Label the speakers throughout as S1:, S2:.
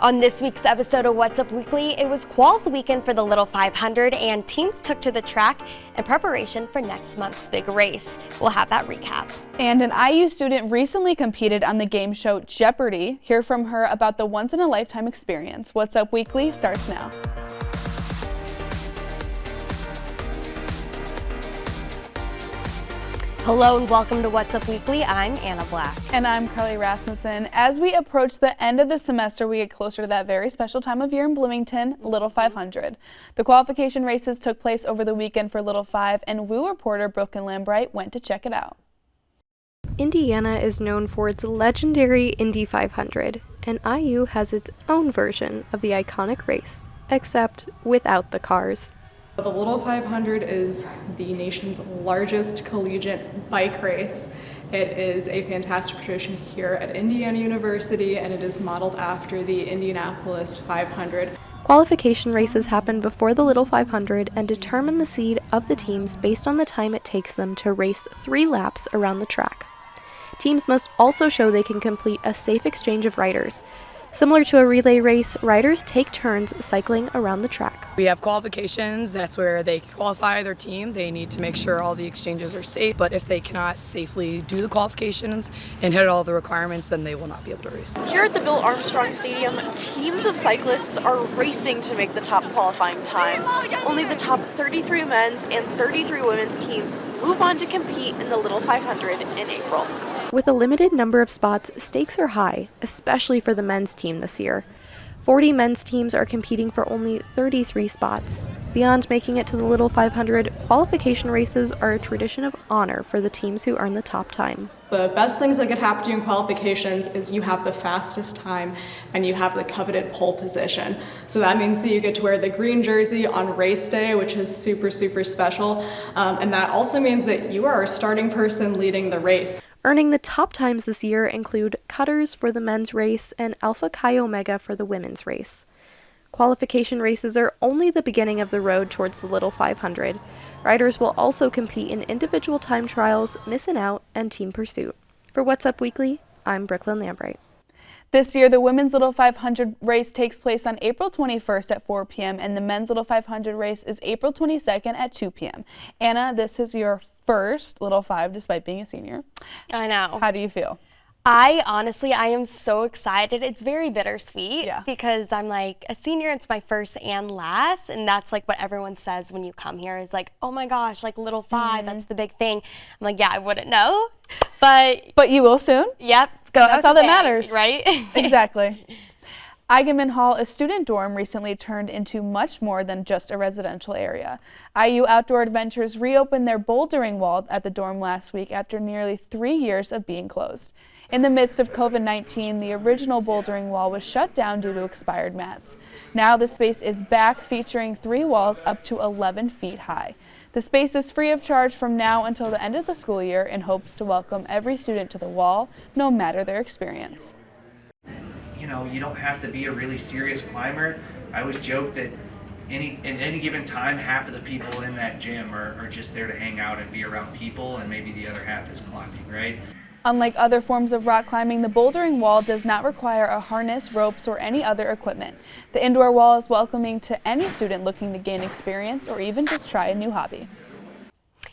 S1: On this week's episode of What's Up Weekly, it was quals weekend for the Little 500 and teams took to the track in preparation for next month's big race. We'll have that recap.
S2: And an IU student recently competed on the game show Jeopardy! Hear from her about the once-in-a-lifetime experience. What's Up Weekly starts now.
S1: Hello and welcome to What's Up Weekly. I'm Anna Black.
S2: And I'm Carly Rasmussen. As we approach the end of the semester, we get closer to that very special time of year in Bloomington, Little 500. The qualification races took place over the weekend for Little 5, and WU reporter Brooklyn Lambright went to check it out.
S3: Indiana is known for its legendary Indy 500, and IU has its own version of the iconic race, except without the cars.
S4: The Little 500 is the nation's largest collegiate bike race. It is a fantastic tradition here at Indiana University, and it is modeled after the Indianapolis 500.
S3: Qualification races happen before the Little 500 and determine the seed of the teams based on the time it takes them to race 3 laps around the track. Teams must also show they can complete a safe exchange of riders. Similar to a relay race, riders take turns cycling around the track.
S5: We have qualifications. That's where they qualify their team. They need to make sure all the exchanges are safe, but if they cannot safely do the qualifications and hit all the requirements, then they will not be able to race.
S6: Here at the Bill Armstrong Stadium, teams of cyclists are racing to make the top qualifying time. Only the top 33 men's and 33 women's teams move on to compete in the Little 500 in April.
S3: With a limited number of spots, stakes are high, especially for the men's team this year. 40 men's teams are competing for only 33 spots. Beyond making it to the Little 500, qualification races are a tradition of honor for the teams who earn the top time.
S4: The best things that could happen to you in qualifications is you have the fastest time and you have the coveted pole position. So that means that you get to wear the green jersey on race day, which is super, super special. And that also means that you are a starting person leading the race.
S3: Earning the top times this year include cutters for the men's race and Alpha Chi Omega for the women's race. Qualification races are only the beginning of the road towards the Little 500. Riders will also compete in individual time trials, Missin' Out, and Team Pursuit. For What's Up Weekly, I'm Brooklyn Lambright.
S2: This year, the women's Little 500 race takes place on April 21st at 4 p.m. and the men's Little 500 race is April 22nd at 2 p.m. Anna, this is your first Little 5 despite being a senior.
S1: I know.
S2: How do you feel?
S1: I am so excited. It's very bittersweet because I'm like a senior, it's my first and last, and that's like what everyone says when you come here is like, oh my gosh, like Little 5, that's the big thing. I'm like, yeah, I wouldn't know, but
S2: you will soon.
S1: Yep,
S2: that's all that matters,
S1: right?
S2: Exactly. Eigenman Hall, a student dorm, recently turned into much more than just a residential area. IU Outdoor Adventures reopened their bouldering wall at the dorm last week after nearly 3 years of being closed. In the midst of COVID-19, the original bouldering wall was shut down due to expired mats. Now the space is back, featuring 3 walls up to 11 feet high. The space is free of charge from now until the end of the school year in hopes to welcome every student to the wall, no matter their experience.
S7: You know, you don't have to be a really serious climber. I always joke that in any given time, half of the people in that gym are just there to hang out and be around people, and maybe the other half is climbing, right?
S2: Unlike other forms of rock climbing, the bouldering wall does not require a harness, ropes, or any other equipment. The indoor wall is welcoming to any student looking to gain experience or even just try a new hobby.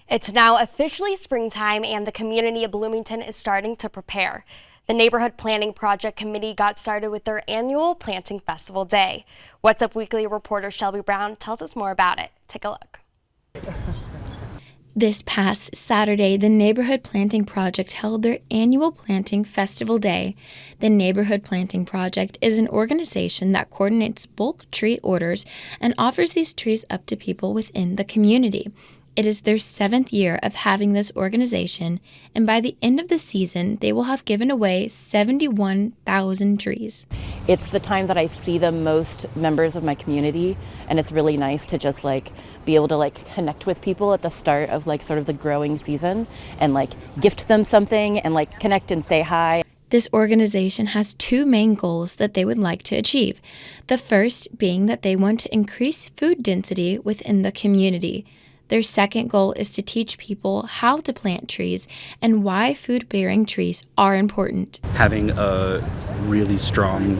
S1: It's now officially springtime and the community of Bloomington is starting to prepare. The Neighborhood Planning Project Committee got started with their annual Planting Festival Day. What's Up Weekly reporter Shelby Brown tells us more about it. Take a look.
S8: This past Saturday, the Neighborhood Planting Project held their annual Planting Festival Day. The Neighborhood Planting Project is an organization that coordinates bulk tree orders and offers these trees up to people within the community. It is their 7th year of having this organization, and by the end of the season, they will have given away 71,000 trees.
S9: It's the time that I see the most members of my community, and it's really nice to just be able to connect with people at the start of sort of the growing season and gift them something and connect and say hi.
S8: This organization has 2 main goals that they would like to achieve. The first being that they want to increase food density within the community. Their second goal is to teach people how to plant trees and why food-bearing trees are important.
S10: Having a really strong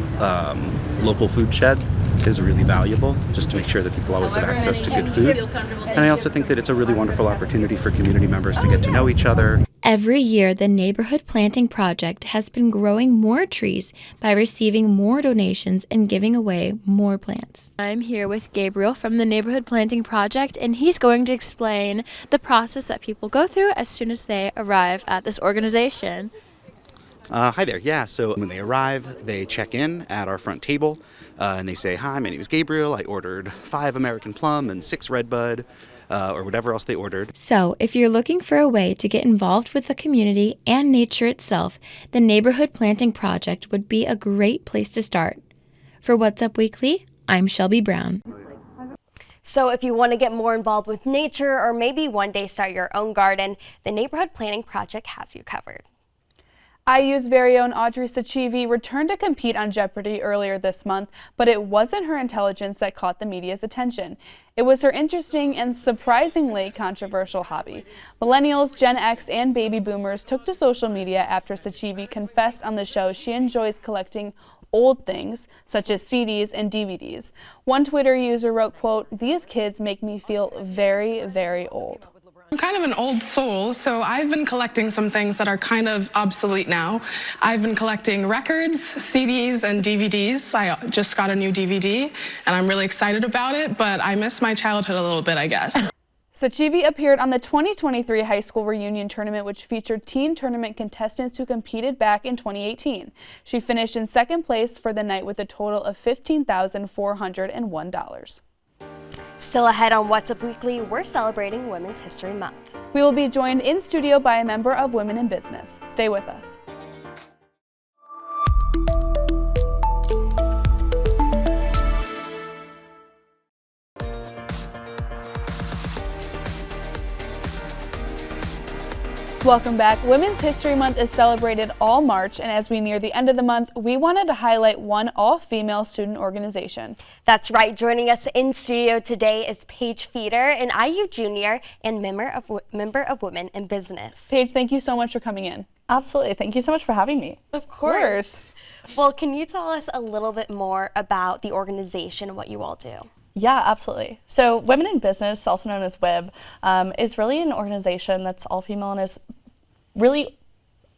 S10: local food shed is really valuable, just to make sure that people always have access to good food. And I also think that it's a really wonderful opportunity for community members to get to know each other.
S8: Every year, the Neighborhood Planting Project has been growing more trees by receiving more donations and giving away more plants. I'm here with Gabriel from the Neighborhood Planting Project, and he's going to explain the process that people go through as soon as they arrive at this organization.
S10: Hi there. Yeah, so when they arrive, they check in at our front table and they say, "Hi, my name is Gabriel. I ordered 5 American plum and 6 redbud," or whatever else they ordered.
S8: So, if you're looking for a way to get involved with the community and nature itself, the Neighborhood Planting Project would be a great place to start. For What's Up Weekly, I'm Shelby Brown.
S1: So if you want to get more involved with nature or maybe one day start your own garden, the Neighborhood Planting Project has you covered.
S2: IU's very own Audrey Sachivi returned to compete on Jeopardy earlier this month, but it wasn't her intelligence that caught the media's attention. It was her interesting and surprisingly controversial hobby. Millennials, Gen X, and baby boomers took to social media after Sachivi confessed on the show she enjoys collecting old things, such as CDs and DVDs. One Twitter user wrote, quote, "These kids make me feel very, very old."
S11: I'm kind of an old soul, so I've been collecting some things that are kind of obsolete now. I've been collecting records, CDs, and DVDs. I just got a new DVD, and I'm really excited about it, but I miss my childhood a little bit, I guess.
S2: Sachivi appeared on the 2023 high school reunion tournament, which featured teen tournament contestants who competed back in 2018. She finished in second place for the night with a total of $15,401.
S1: Still ahead on What's Up Weekly, we're celebrating Women's History Month.
S2: We will be joined in studio by a member of Women in Business. Stay with us. Welcome back. Women's History Month is celebrated all March, and as we near the end of the month, we wanted to highlight one all-female student organization.
S1: That's right. Joining us in studio today is Paige Feeder, an IU junior and member of Women in Business.
S2: Paige, thank you so much for coming in.
S12: Absolutely. Thank you so much for having me.
S1: Of course. Well, can you tell us a little bit more about the organization and what you all do?
S12: Yeah, absolutely. So Women in Business, also known as WIB, is really an organization that's all female and is really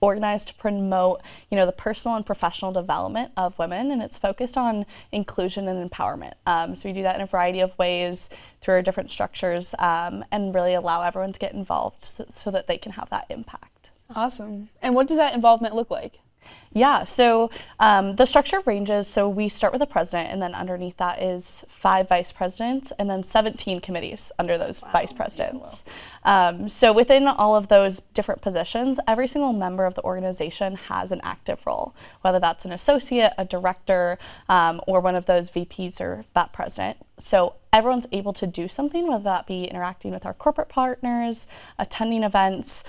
S12: organized to promote, the personal and professional development of women, and it's focused on inclusion and empowerment. So we do that in a variety of ways through our different structures, and really allow everyone to get involved so that they can have that impact.
S2: Awesome. And what does that involvement look like?
S12: Yeah, so the structure ranges, so we start with a president, and then underneath that is 5 vice presidents, and then 17 committees under those vice presidents. So within all of those different positions, every single member of the organization has an active role, whether that's an associate, a director, or one of those VPs or that president. So everyone's able to do something, whether that be interacting with our corporate partners, attending events,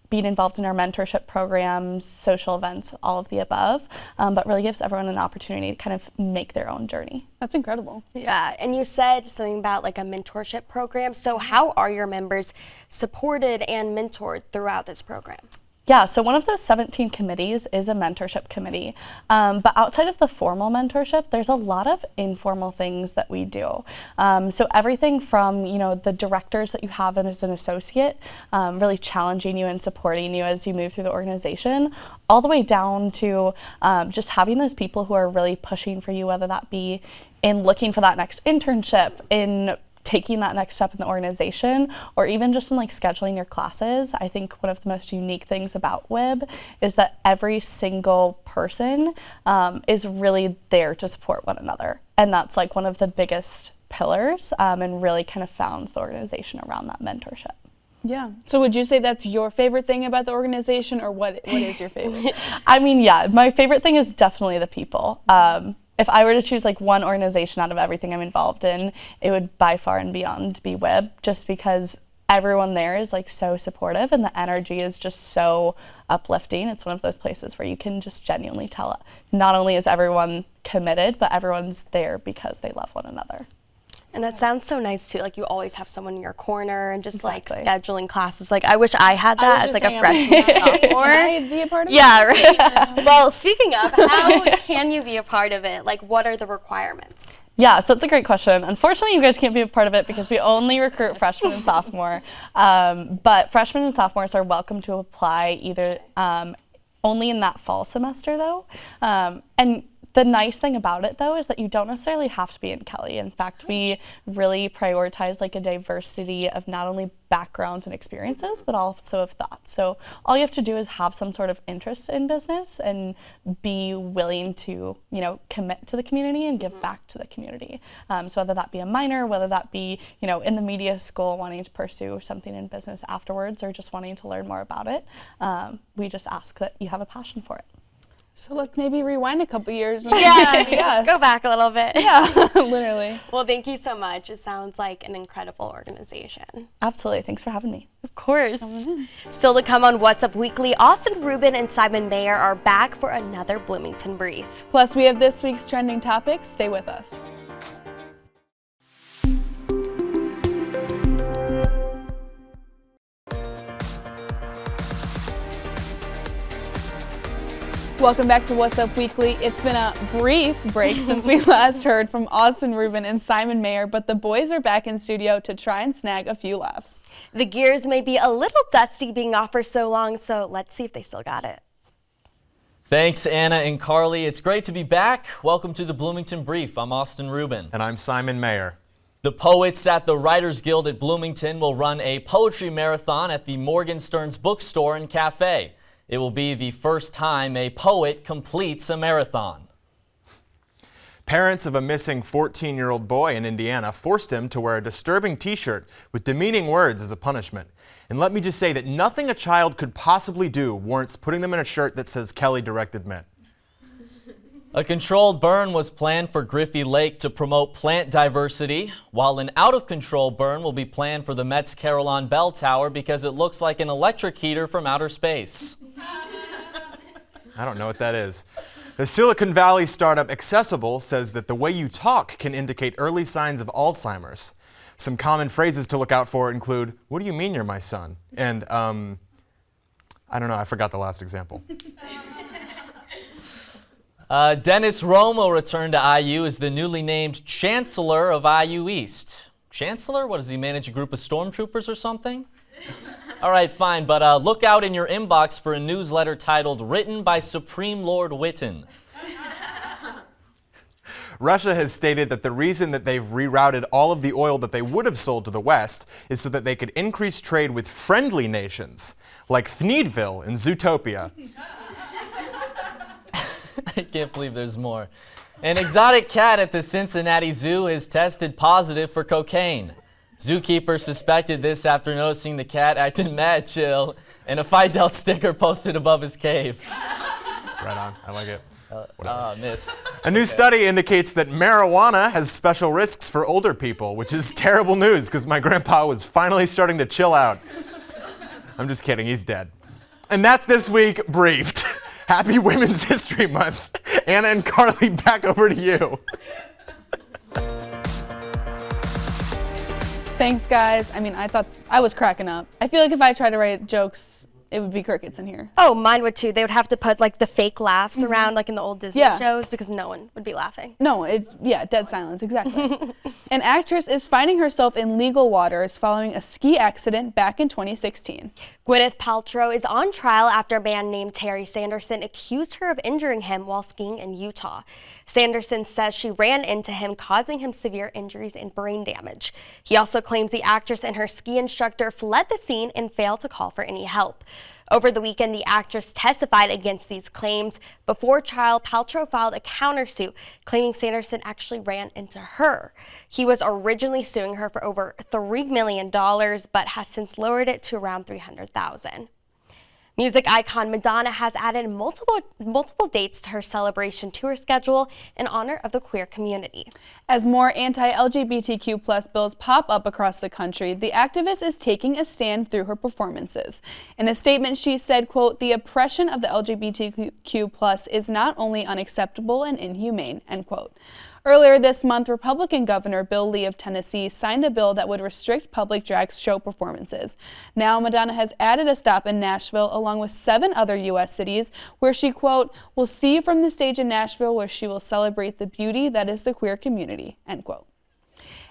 S12: being involved in our mentorship programs, social events, all of the above, but really gives everyone an opportunity to kind of make their own journey.
S2: That's incredible.
S1: Yeah, and you said something about like a mentorship program. So how are your members supported and mentored throughout this program?
S12: Yeah, so one of those 17 committees is a mentorship committee. But outside of the formal mentorship, there's a lot of informal things that we do. So everything from, the directors that you have as an associate, really challenging you and supporting you as you move through the organization, all the way down to just having those people who are really pushing for you, whether that be in looking for that next internship, in taking that next step in the organization, or even just in scheduling your classes. I think one of the most unique things about WIB is that every single person is really there to support one another. And that's one of the biggest pillars, and really kind of founds the organization around that mentorship.
S2: Yeah. So would you say that's your favorite thing about the organization, or what is your favorite?
S12: I mean, yeah, my favorite thing is definitely the people. If I were to choose one organization out of everything I'm involved in, it would by far and beyond be WIB, just because everyone there is so supportive and the energy is just so uplifting. It's one of those places where you can just genuinely tell not only is everyone committed, but everyone's there because they love one another.
S1: And that sounds so nice too. Like you always have someone in your corner and just like scheduling classes. Like I wish I had that as like a freshman or sophomore.
S12: Can I be a part of it?
S1: Yeah, right. Well, speaking of, how can you be a part of it? Like what are the requirements?
S12: Yeah, so that's a great question. Unfortunately, you guys can't be a part of it because we only recruit freshmen and sophomore. But freshmen and sophomores are welcome to apply either only in that fall semester though. And the nice thing about it though is that you don't necessarily have to be in Kelly. In fact, we really prioritize like a diversity of not only backgrounds and experiences, but also of thoughts. So all you have to do is have some sort of interest in business and be willing to, you know, commit to the community and give back to the community. So whether that be a minor, whether that be, you know, in the media school wanting to pursue something in business afterwards or just wanting to learn more about it, we just ask that you have a passion for it.
S2: So let's maybe rewind a couple years.
S1: Just go back a little bit.
S2: Yeah, literally.
S1: Well, thank you so much. It sounds like an incredible organization.
S12: Absolutely. Thanks for having me.
S1: Of course. Still to come on What's Up Weekly, Austin Rubin and Simon Mayer are back for another Bloomington Brief.
S2: Plus, we have this week's trending topics. Stay with us. Welcome back to What's Up Weekly. It's been a brief break since we last heard from Austin Rubin and Simon Mayer, but the boys are back in studio to try and snag a few laughs.
S1: The gears may be a little dusty being off for so long, so let's see if they still got it.
S13: Thanks, Anna and Carly. It's great to be back. Welcome to the Bloomington Brief. I'm Austin Rubin.
S14: And I'm Simon Mayer.
S13: The poets at the Writers Guild at Bloomington will run a poetry marathon at the Morgan Stearns Bookstore and Cafe. It will be the first time a poet completes a marathon.
S14: Parents of a missing 14-year-old boy in Indiana forced him to wear a disturbing t-shirt with demeaning words as a punishment. And let me just say that nothing a child could possibly do warrants putting them in a shirt that says Kelly directed men.
S13: A controlled burn was planned for Griffey Lake to promote plant diversity, while an out-of-control burn will be planned for the Met's Carillon Bell Tower because it looks like an electric heater from outer space.
S14: I don't know what that is. The Silicon Valley startup Accessible says that the way you talk can indicate early signs of Alzheimer's. Some common phrases to look out for include, "What do you mean you're my son?" And, I don't know, I forgot the last example.
S13: Dennis Rome will return to IU as the newly named Chancellor of IU East. Chancellor? What, does he manage a group of stormtroopers or something? All right, fine, but look out in your inbox for a newsletter titled Written by Supreme Lord Witten.
S14: Russia has stated that the reason that they've rerouted all of the oil that they would have sold to the West is so that they could increase trade with friendly nations, like Thneedville in Zootopia.
S13: I can't believe there's more. An exotic cat at the Cincinnati Zoo has tested positive for cocaine. Zookeepers suspected this after noticing the cat acted mad chill and a Phi Delta sticker posted above his cave.
S14: Right on, I like it.
S13: Missed.
S14: A new study indicates that marijuana has special risks for older people, which is terrible news because my grandpa was finally starting to chill out. I'm just kidding, he's dead. And that's this week briefed. Happy Women's History Month. Anna and Carly, back over to you.
S2: Thanks, guys. I mean, I thought I was cracking up. I feel like if I tried to write jokes, it would be crickets in here.
S1: Oh, mine would too. They would have to put like the fake laughs around like in the old Disney shows because no one would be laughing.
S2: No, dead silence, exactly. An actress is finding herself in legal waters following a ski accident back in 2016.
S1: Gwyneth Paltrow is on trial after a man named Terry Sanderson accused her of injuring him while skiing in Utah. Sanderson says she ran into him, causing him severe injuries and brain damage. He also claims the actress and her ski instructor fled the scene and failed to call for any help. Over the weekend, the actress testified against these claims. Before trial, Paltrow filed a countersuit claiming Sanderson actually ran into her. He was originally suing her for over $3 million, but has since lowered it to around $300,000. Music icon Madonna has added multiple dates to her celebration tour schedule in honor of the queer community.
S2: As more anti-LGBTQ+ bills pop up across the country, the activist is taking a stand through her performances. In a statement, she said, quote, "The oppression of the LGBTQ+ is not only unacceptable and inhumane," end quote. Earlier this month, Republican Governor Bill Lee of Tennessee signed a bill that would restrict public drag show performances. Now, Madonna has added a stop in Nashville along with 7 other U.S. cities where she, quote, will see you from the stage in Nashville where she will celebrate the beauty that is the queer community, end quote.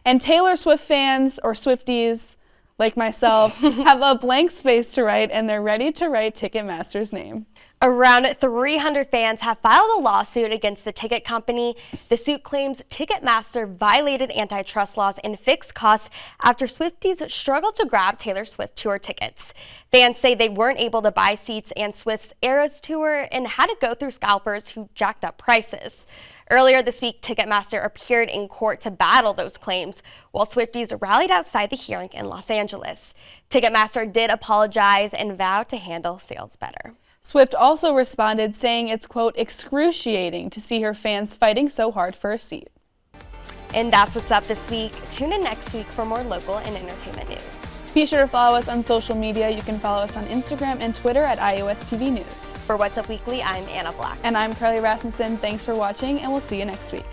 S2: And Taylor Swift fans, or Swifties, like myself, have a blank space to write, and they're ready to write Ticketmaster's name.
S1: Around 300 fans have filed a lawsuit against the ticket company. The suit claims Ticketmaster violated antitrust laws and fixed costs after Swifties struggled to grab Taylor Swift tour tickets. Fans say they weren't able to buy seats and Swift's Eras tour and had to go through scalpers who jacked up prices. Earlier this week, Ticketmaster appeared in court to battle those claims, while Swifties rallied outside the hearing in Los Angeles. Ticketmaster did apologize and vowed to handle sales better.
S2: Swift also responded, saying it's, quote, excruciating to see her fans fighting so hard for a seat.
S1: And that's what's up this week. Tune in next week for more local and entertainment news.
S2: Be sure to follow us on social media. You can follow us on Instagram and Twitter at iOS TV News.
S1: For What's Up Weekly, I'm Anna Black.
S2: And I'm Carly Rasmussen. Thanks for watching, and we'll see you next week.